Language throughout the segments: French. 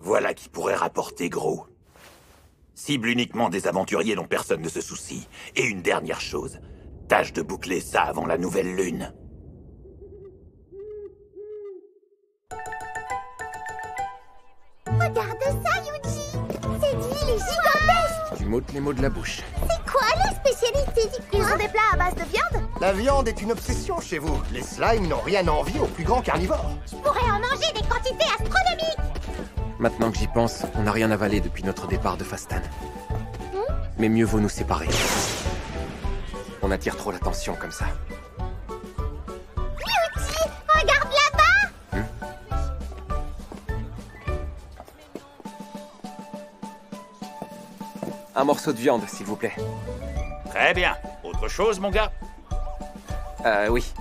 Voilà qui pourrait rapporter gros. Cible uniquement des aventuriers dont personne ne se soucie. Et une dernière chose, tâche de boucler ça avant la nouvelle lune. Regarde ça, Yuji! Cette ville est gigantesque! Tu m'ôtes les mots de la bouche. C'est quoi la spécialité du coin? Ils ont des plats à base de viande? La viande est une obsession chez vous. Les slimes n'ont rien à envier aux plus grands carnivores. Je pourrais en manger des quantités astronomiques! Maintenant que j'y pense, on n'a rien avalé depuis notre départ de Fastan. Mais mieux vaut nous séparer. On attire trop l'attention comme ça. Yuji! Regarde là-bas! Un morceau de viande, s'il vous plaît. Très bien. Autre chose, mon gars? Oui.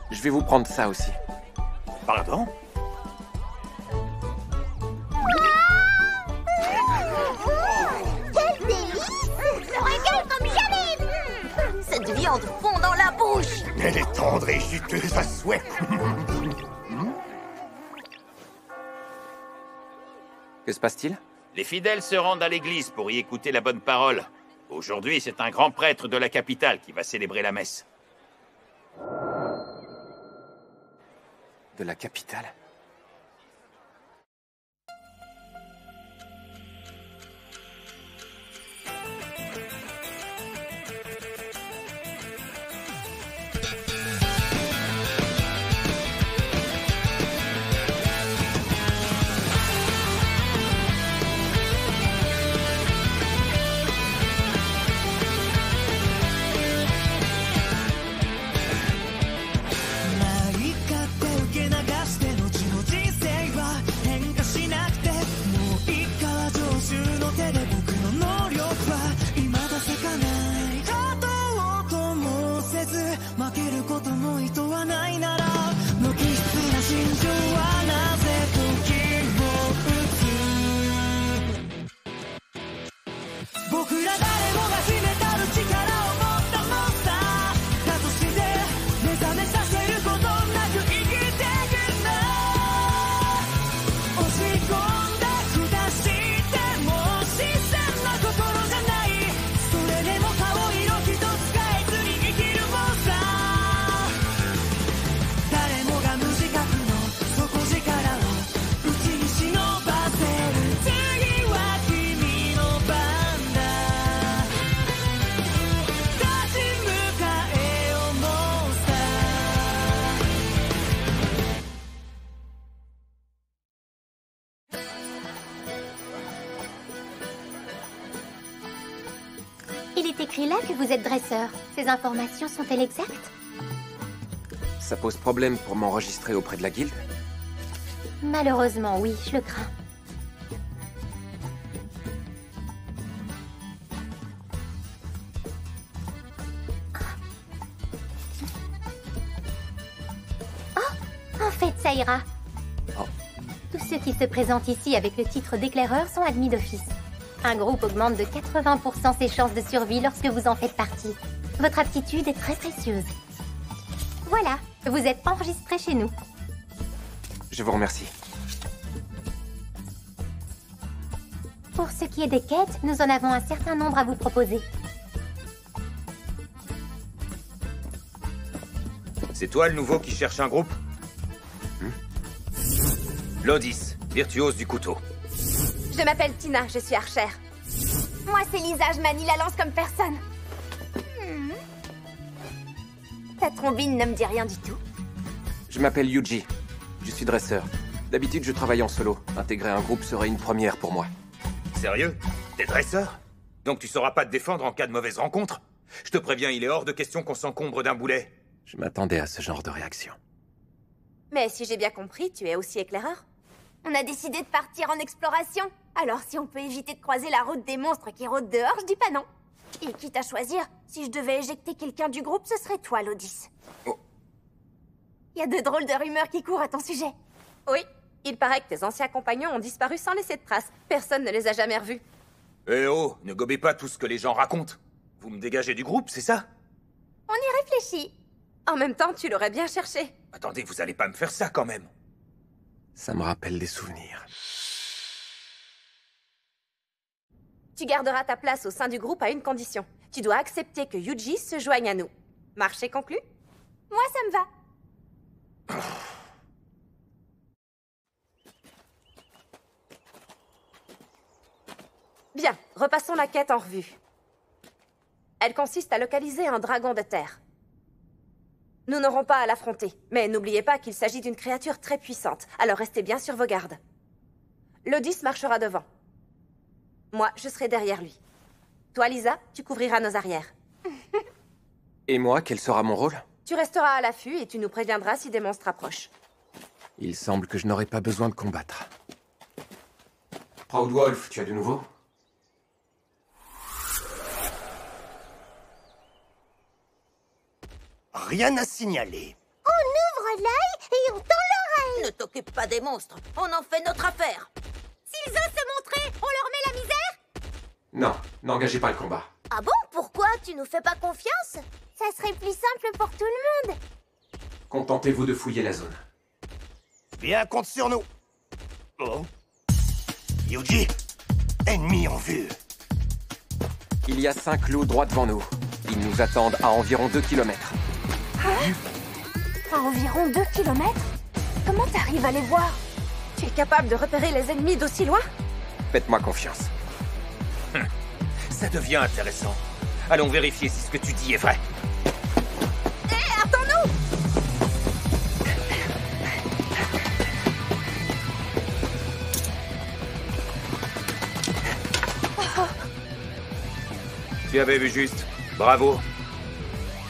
Je vais vous prendre ça aussi. Pardon? Quel délice! Je me régale comme jamais! Cette viande fond dans la bouche! Elle est tendre et juteuse à souhait. Que se passe-t-il? Les fidèles se rendent à l'église pour y écouter la bonne parole. Aujourd'hui, c'est un grand prêtre de la capitale qui va célébrer la messe. De la capitale? Il est écrit là que vous êtes dresseur. Ces informations sont-elles exactes? Ça pose problème pour m'enregistrer auprès de la guilde? Malheureusement, oui, je le crains. Oh, en fait, ça ira. Oh. Tous ceux qui se présentent ici avec le titre d'éclaireur sont admis d'office. Un groupe augmente de 80% ses chances de survie lorsque vous en faites partie. Votre aptitude est très précieuse. Voilà, vous êtes enregistré chez nous. Je vous remercie. Pour ce qui est des quêtes, nous en avons un certain nombre à vous proposer. C'est toi le nouveau qui cherche un groupe? Lodis, virtuose du couteau. Je m'appelle Tina, je suis archère. Moi, c'est Lisa, je manie la lance comme personne. Ta trombine ne me dit rien du tout. Je m'appelle Yuji. Je suis dresseur. D'habitude, je travaille en solo. Intégrer un groupe serait une première pour moi. Sérieux? T'es dresseur? Donc tu sauras pas te défendre en cas de mauvaise rencontre? Je te préviens, il est hors de question qu'on s'encombre d'un boulet. Je m'attendais à ce genre de réaction. Mais si j'ai bien compris, tu es aussi éclaireur? On a décidé de partir en exploration. Alors si on peut éviter de croiser la route des monstres qui rôdent dehors, je dis pas non. Et quitte à choisir, si je devais éjecter quelqu'un du groupe, ce serait toi, Lodis. Oh. Il y a de drôles de rumeurs qui courent à ton sujet. Oui, il paraît que tes anciens compagnons ont disparu sans laisser de traces. Personne ne les a jamais revus. Eh oh, ne gobez pas tout ce que les gens racontent. Vous me dégagez du groupe, c'est ça? On y réfléchit. En même temps, tu l'aurais bien cherché. Attendez, vous allez pas me faire ça quand même. Ça me rappelle des souvenirs. Tu garderas ta place au sein du groupe à une condition. Tu dois accepter que Yuji se joigne à nous. Marché conclu? Moi, ça me va. Bien, repassons la quête en revue. Elle consiste à localiser un dragon de terre. Nous n'aurons pas à l'affronter, mais n'oubliez pas qu'il s'agit d'une créature très puissante, alors restez bien sur vos gardes. Lodis marchera devant. Moi, je serai derrière lui. Toi, Lisa, tu couvriras nos arrières. Et moi, quel sera mon rôle? Tu resteras à l'affût et tu nous préviendras si des monstres approchent. Il semble que je n'aurai pas besoin de combattre. Proud Wolf, tu as de nouveau? Rien à signaler. On ouvre l'œil et on tend l'oreille. Ne t'occupe pas des monstres, on en fait notre affaire. S'ils osent se montrer, on leur met la misère. Non, n'engagez pas le combat. Ah bon? Pourquoi? Tu nous fais pas confiance? Ça serait plus simple pour tout le monde. Contentez-vous de fouiller la zone. Bien, compte sur nous. Oh. Yuji, ennemi en vue. Il y a 5 loups droit devant nous. Ils nous attendent à environ 2 km. À environ 2 km? Comment t'arrives à les voir? Tu es capable de repérer les ennemis d'aussi loin? Faites-moi confiance. Ça devient intéressant. Allons vérifier si ce que tu dis est vrai. Hé, attends-nous! Tu avais vu juste. Bravo.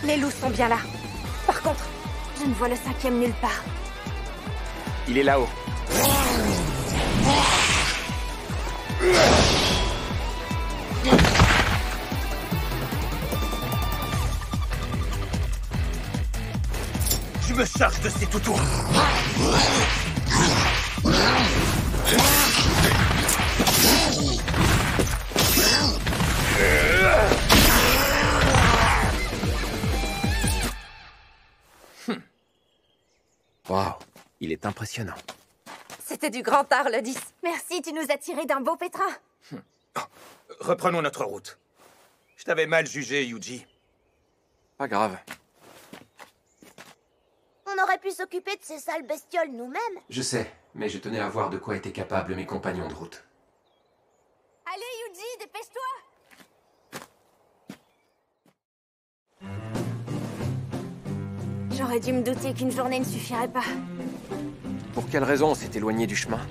Les loups sont bien là. Par contre, je ne vois le 5e nulle part. Il est là-haut. Je me charge de ces toutous. Waouh, il est impressionnant. C'était du grand art, le 10. Merci, tu nous as tiré d'un beau pétrin. Reprenons notre route. Je t'avais mal jugé, Yuji. Pas grave. On aurait pu s'occuper de ces sales bestioles nous-mêmes. Je sais, mais je tenais à voir de quoi étaient capables mes compagnons de route. Allez, Yuji, dépêche-toi. J'aurais dû me douter qu'une journée ne suffirait pas. Pour quelle raison on s'est éloigné du chemin?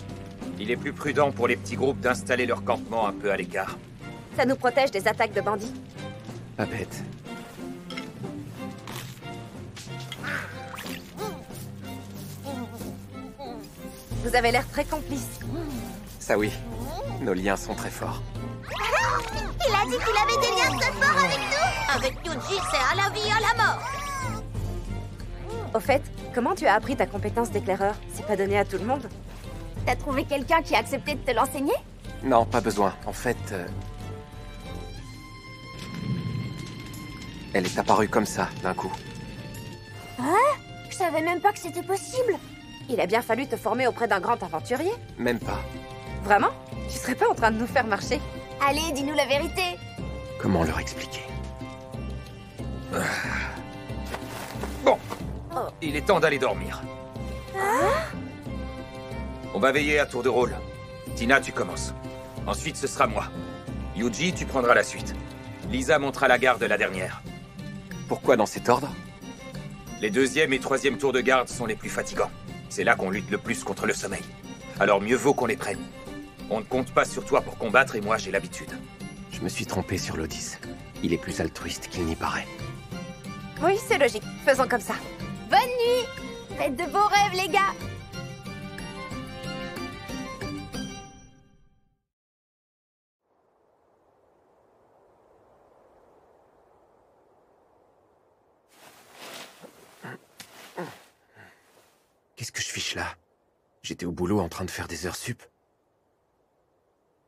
Il est plus prudent pour les petits groupes d'installer leur campement un peu à l'écart. Ça nous protège des attaques de bandits. Pas bête. Vous avez l'air très complices. Ça oui, nos liens sont très forts. Il a dit qu'il avait des liens très forts avec nous. Avec Yuji, c'est à la vie, à la mort. Au fait, comment tu as appris ta compétence d'éclaireur? C'est pas donné à tout le monde. T'as trouvé quelqu'un qui a accepté de te l'enseigner? Non, pas besoin. En fait... Elle est apparue comme ça, d'un coup. Je savais même pas que c'était possible. Il a bien fallu te former auprès d'un grand aventurier. Même pas. Vraiment? Tu serais pas en train de nous faire marcher? Allez, dis-nous la vérité. Comment leur expliquer? Bon. Il est temps d'aller dormir. On va veiller à tour de rôle. Tina, tu commences. Ensuite, ce sera moi. Yuji, tu prendras la suite. Lisa montera la garde la dernière. Pourquoi dans cet ordre? Les 2e et 3e tours de garde sont les plus fatigants. C'est là qu'on lutte le plus contre le sommeil. Alors mieux vaut qu'on les prenne. On ne compte pas sur toi pour combattre et moi j'ai l'habitude. Je me suis trompé sur Lodis. Il est plus altruiste qu'il n'y paraît. Oui, c'est logique. Faisons comme ça. Bonne nuit. Faites de beaux rêves, les gars. Qu'est-ce que je fiche là? J'étais au boulot en train de faire des heures sup.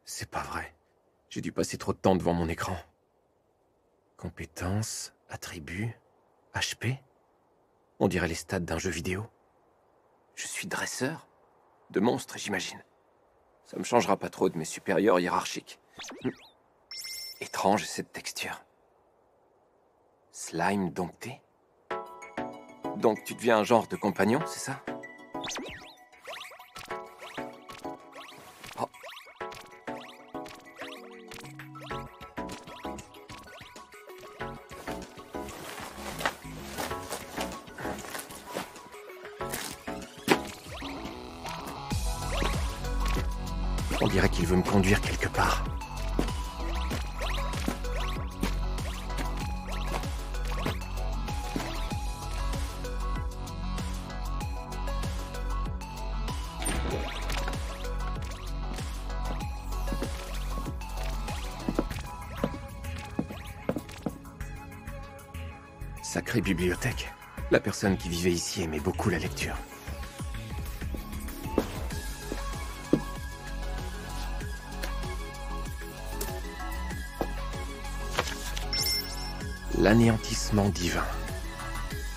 C'est pas vrai. J'ai dû passer trop de temps devant mon écran. Compétences, attributs, HP. On dirait les stats d'un jeu vidéo. Je suis dresseur? De monstres, j'imagine. Ça me changera pas trop de mes supérieurs hiérarchiques. Étrange cette texture. Slime dompté? Donc tu deviens un genre de compagnon, c'est ça? Oh. On dirait qu'il veut me conduire quelque part. Sacrée bibliothèque. La personne qui vivait ici aimait beaucoup la lecture. L'anéantissement divin.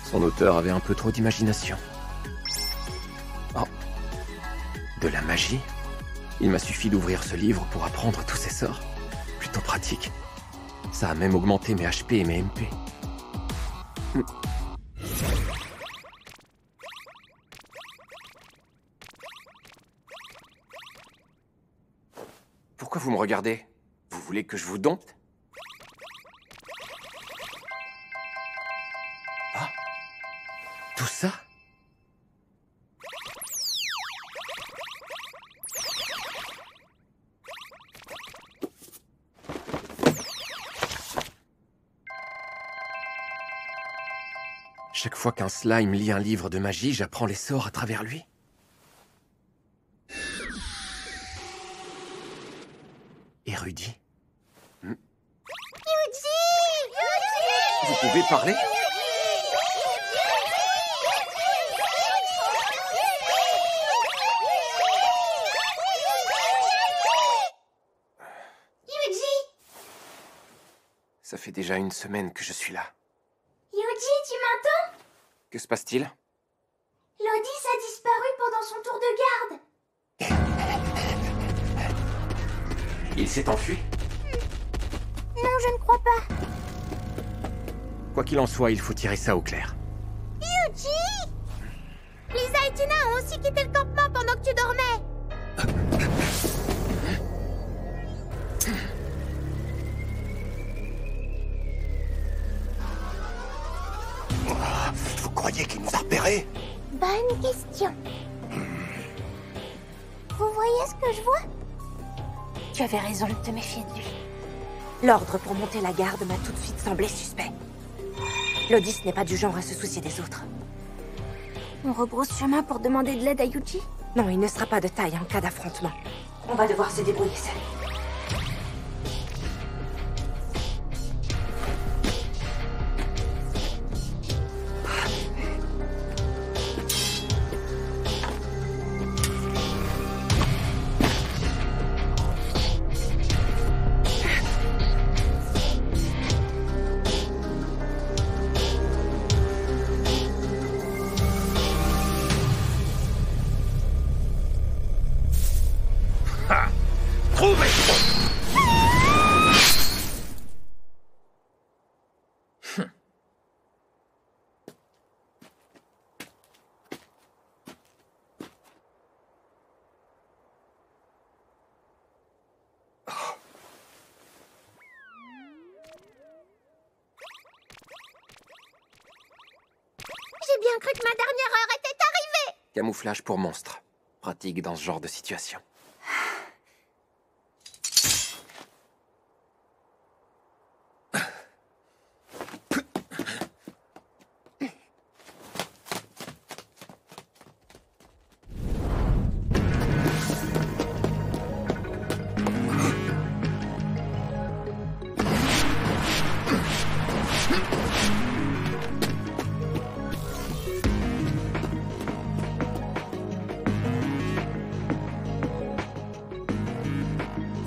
Son auteur avait un peu trop d'imagination. Oh. De la magie? Il m'a suffi d'ouvrir ce livre pour apprendre tous ces sorts. Plutôt pratique. Ça a même augmenté mes HP et mes MP. Pourquoi vous me regardez? Vous voulez que je vous dompte? Ah? Tout ça? Chaque fois qu'un slime lit un livre de magie, j'apprends les sorts à travers lui. Érudit. Yuji! Vous pouvez parler? Yuji! Ça fait déjà une semaine que je suis là. Yuji, tu m'entends? Que se passe-t-il? Lodis a disparu pendant son tour de garde. Il s'est enfui? Non, je ne crois pas. Quoi qu'il en soit, il faut tirer ça au clair. Yuji! Lisa et Tina ont aussi quitté le campement pendant que tu dormais. Vous croyez qu'il nous a repérés? Bonne question. Vous voyez ce que je vois? Tu avais raison de te méfier de lui. L'ordre pour monter la garde m'a tout de suite semblé suspect. Lodis n'est pas du genre à se soucier des autres. On rebrousse chemin pour demander de l'aide à Yuji? Non, il ne sera pas de taille en cas d'affrontement. On va devoir se débrouiller seul. Trouvez! J'ai bien cru que ma dernière heure était arrivée. Camouflage pour monstre. Pratique dans ce genre de situation.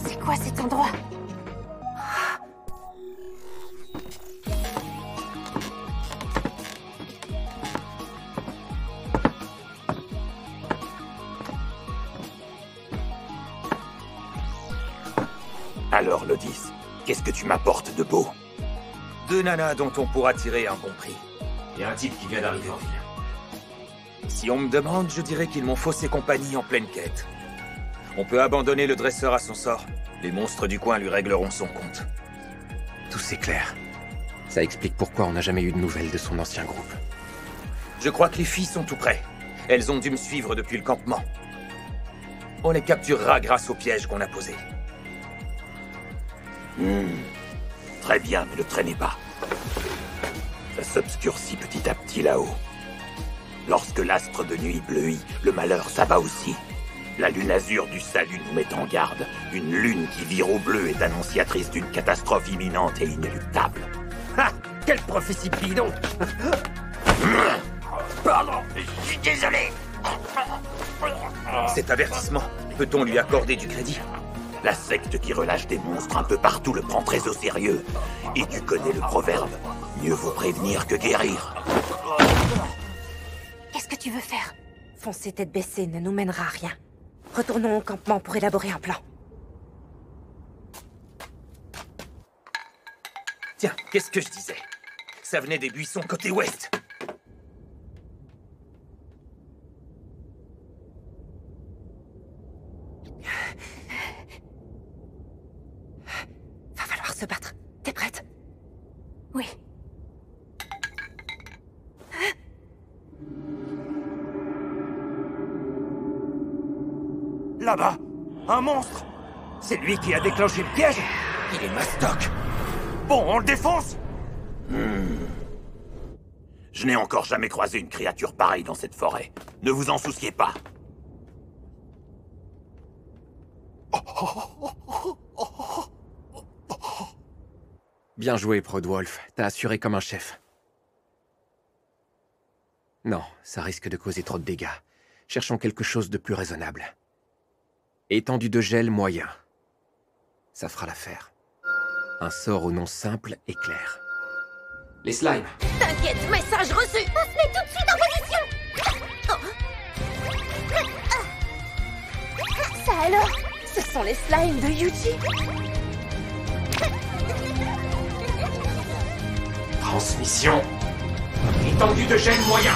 C'est quoi cet endroit? Alors, Lodis, Qu'est-ce que tu m'apportes de beau? 2 nanas dont on pourra tirer un bon prix. Et un type qui vient d'arriver en ville. Si on me demande, je dirais qu'ils m'ont faussé compagnie en pleine quête. On peut abandonner le dresseur à son sort. Les monstres du coin lui régleront son compte. Tout s'éclaire. Ça explique pourquoi on n'a jamais eu de nouvelles de son ancien groupe. Je crois que les filles sont tout près. Elles ont dû me suivre depuis le campement. On les capturera grâce au piège qu'on a posé. Très bien, ne le traînez pas. Ça s'obscurcit petit à petit là-haut. Lorsque l'astre de nuit bleuit, le malheur s'abat aussi. La lune azur du salut nous met en garde. Une lune qui vire au bleu est annonciatrice d'une catastrophe imminente et inéluctable. Ah, quelle prophétie bidon! Pardon, je suis désolé. Cet avertissement, peut-on lui accorder du crédit? La secte qui relâche des monstres un peu partout le prend très au sérieux. Et tu connais le proverbe, mieux vaut prévenir que guérir. Qu'est-ce que tu veux faire? Foncer tête baissée ne nous mènera à rien. Retournons au campement pour élaborer un plan. Tiens, qu'est-ce que je disais? Ça venait des buissons côté ouest. Va falloir se battre. T'es prête? Oui. Là-bas, un monstre! C'est lui qui a déclenché le piège? Il est mastoc! Bon, on le défonce? Je n'ai encore jamais croisé une créature pareille dans cette forêt. Ne vous en souciez pas. Bien joué, Prodwolf. T'as assuré comme un chef. Non, ça risque de causer trop de dégâts. Cherchons quelque chose de plus raisonnable. Étendue de gel moyen. Ça fera l'affaire. Un sort au nom simple et clair. Les slimes. T'inquiète, message reçu. On se met tout de suite en position. Ça alors? Ce sont les slimes de Yuji. Transmission. Étendue de gel moyen.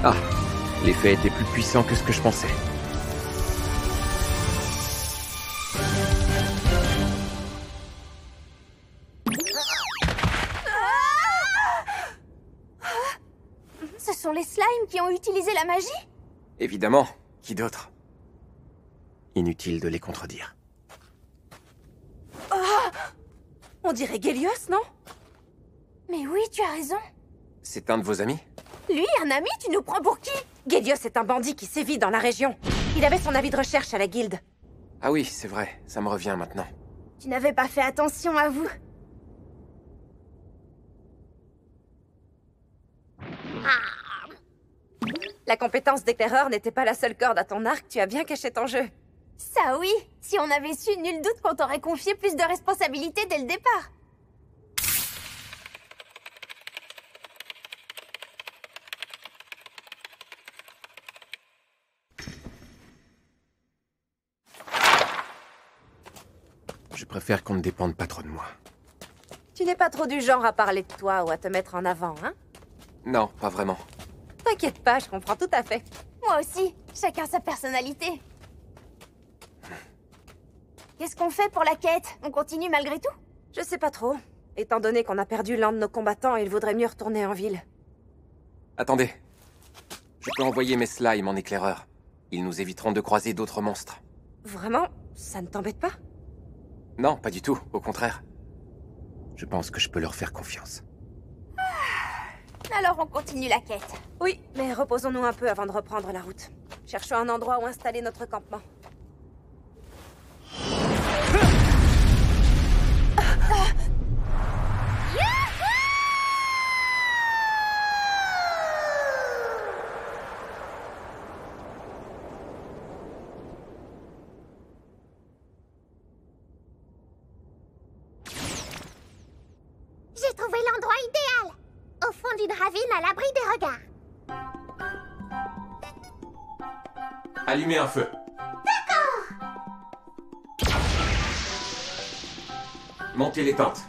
Ah, l'effet était plus puissant que ce que je pensais. Ce sont les slimes qui ont utilisé la magie? Évidemment, qui d'autre? Inutile de les contredire. On dirait Gélios, non? Mais oui, tu as raison. C'est un de vos amis? Lui, un ami, tu nous prends pour qui? Gélios est un bandit qui sévit dans la région. Il avait son avis de recherche à la guilde. Ah oui, c'est vrai, ça me revient maintenant. Tu n'avais pas fait attention à vous. La compétence d'éclaireur n'était pas la seule corde à ton arc, tu as bien caché ton jeu. Ça oui, si on avait su, nul doute qu'on t'aurait confié plus de responsabilités dès le départ. Je préfère qu'on ne dépende pas trop de moi. Tu n'es pas trop du genre à parler de toi ou à te mettre en avant, hein? Non, pas vraiment. T'inquiète pas, je comprends tout à fait. Moi aussi, chacun sa personnalité. Qu'est-ce qu'on fait pour la quête? On continue malgré tout? Je sais pas trop. Étant donné qu'on a perdu l'un de nos combattants, il vaudrait mieux retourner en ville. Attendez. Je peux envoyer mes slimes en éclaireur. Ils nous éviteront de croiser d'autres monstres. Vraiment? Ça ne t'embête pas? Non, pas du tout, au contraire. Je pense que je peux leur faire confiance. Alors on continue la quête. Oui, mais reposons-nous un peu avant de reprendre la route. Cherchons un endroit où installer notre campement. J'ai trouvé l'endroit idéal. Au fond d'une ravine à l'abri des regards. Allumez un feu. Montez les tentes.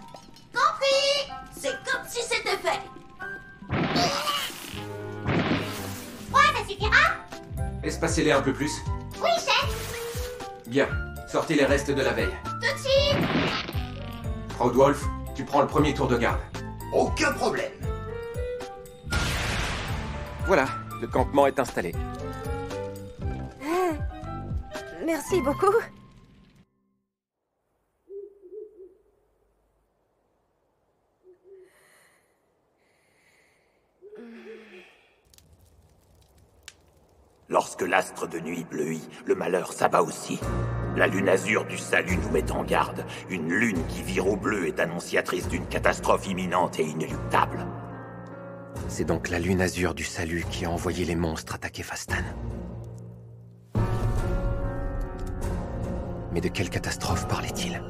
Compris! C'est comme si c'était fait. Ouais, ça suffira? Espacez-les un peu plus. Oui, chef. Bien. Sortez les restes de la veille. Tout de suite. Proudwolf, tu prends le premier tour de garde. Aucun problème. Voilà, le campement est installé. Merci beaucoup. Lorsque l'astre de nuit bleuit, le malheur s'abat aussi. La lune azur du salut nous met en garde. Une lune qui vire au bleu est annonciatrice d'une catastrophe imminente et inéluctable. C'est donc la lune azur du salut qui a envoyé les monstres attaquer Fastan. Mais de quelle catastrophe parlait-il?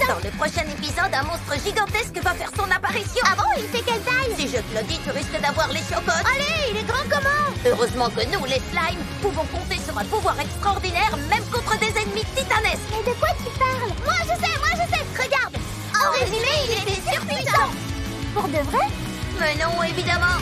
Dans le prochain épisode, un monstre gigantesque va faire son apparition. Ah bon, il fait quelle taille? Si je te le dis, tu risques d'avoir les chocottes. Allez, il est grand comment? Heureusement que nous, les slimes, pouvons compter sur un pouvoir extraordinaire, même contre des ennemis titanesques. Mais de quoi tu parles? Moi je sais, regarde. En résumé, il était surpuissant. Pour de vrai? Mais non, évidemment.